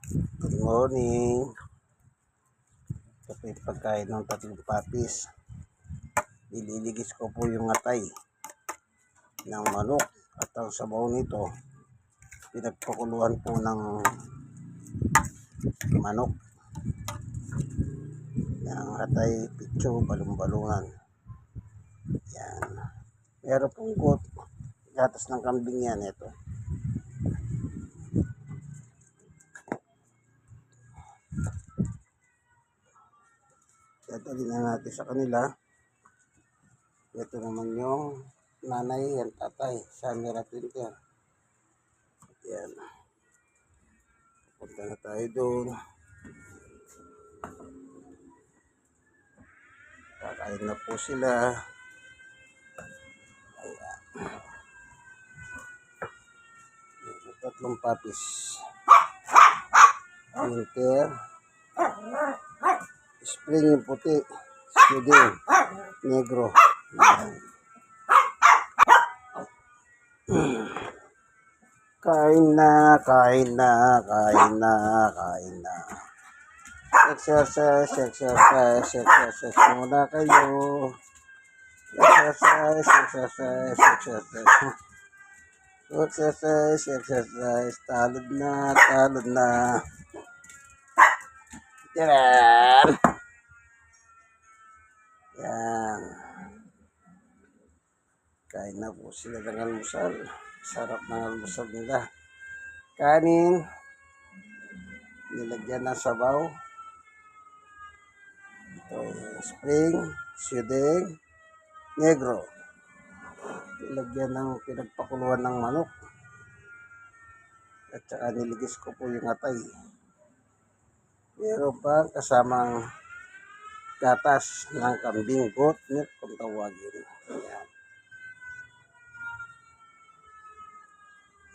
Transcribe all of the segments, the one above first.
Good morning. Ito po yung pagkain ng tatlong papis. Ililigis ko po yung atay ng manok at ang sabaw nito pinagpakuluan po ng manok. Yung atay, pitso, balong-balungan. Yan. Meron pong gatas ng kambing yan. Ito. Dadali na natin sa kanila. Ito naman yung nanay at tatay sa Miratinter. Yan. Punta na tayo doon. Kakain na po sila. Ayan. Tatlong papis. Winter. Spring yung puti. Spring. Negro. Ayan. Kain na, kain na, kain na, kain na. Exercise, exercise, exercise muna kayo. Exercise, exercise, exercise. Exercise, exercise. Talod na, talod na. Yan. Yan. Kain na po sila ng almusal. Sarap ng almusal nila. Kanin. Nilagyan ng sabaw. Ito spring, sudeng, negro. Nilagyan ng pinagpakuluan ng manok. At saka niligis ko po yung atay. Meron pa kasamang gatas ng kambing, goat milk kung tawagin. Ayan.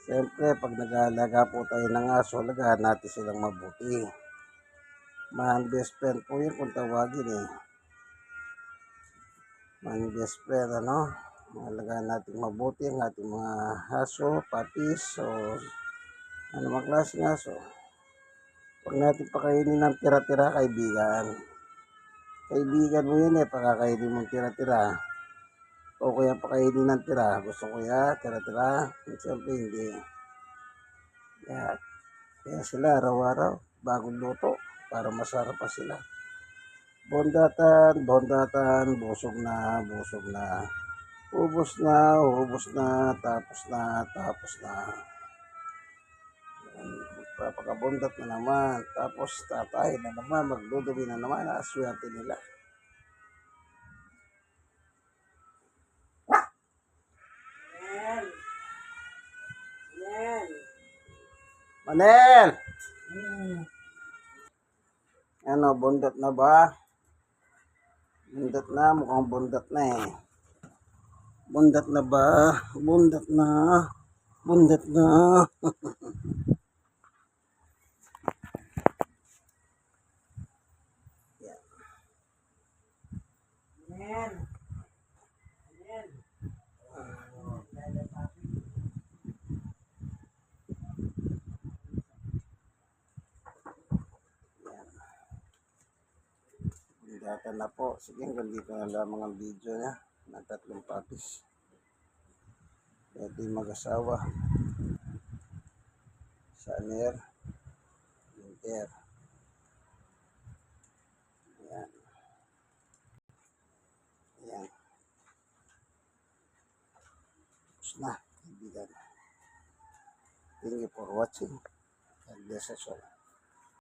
Siyempre, pag nag-aalaga po tayo ng aso, alagaan natin silang mabuti. Man best friend po yun kung tawagin eh. Man best friend, ano? Alagaan natin mabuti ang ating mga aso, papis, o ano mga klaseng aso. Huwag natin pakainin ng tira-tira, kaibigan. Kaibigan mo yun eh, pakakainin mong tira-tira. O kaya pakainin ng tira. Gusto ko ya, tira-tira. Siyempre hindi. Kaya sila araw-araw, bagong luto, para masarap pa sila. Bondatan, bondatan, busog na, busog na. Ubos na, ubos na, tapos na, tapos na. Papakabundat na naman, tapos tatay na naman, magdudumi na naman, aswerte nila. Manel! Ano, bundat na ba? Bundat na, mukhang bundat na eh. Bundat na ba? Bundat na. Bundat na. Yan. Yan. Bundatan na po. Sige, hanggang dito na lamang ang video niya ng tatlong papis. Ito yung mag-asawa. Saner. Winter. Ayan. Ayan. Tapos na, kaibigan. Thank you for watching. God bless us all.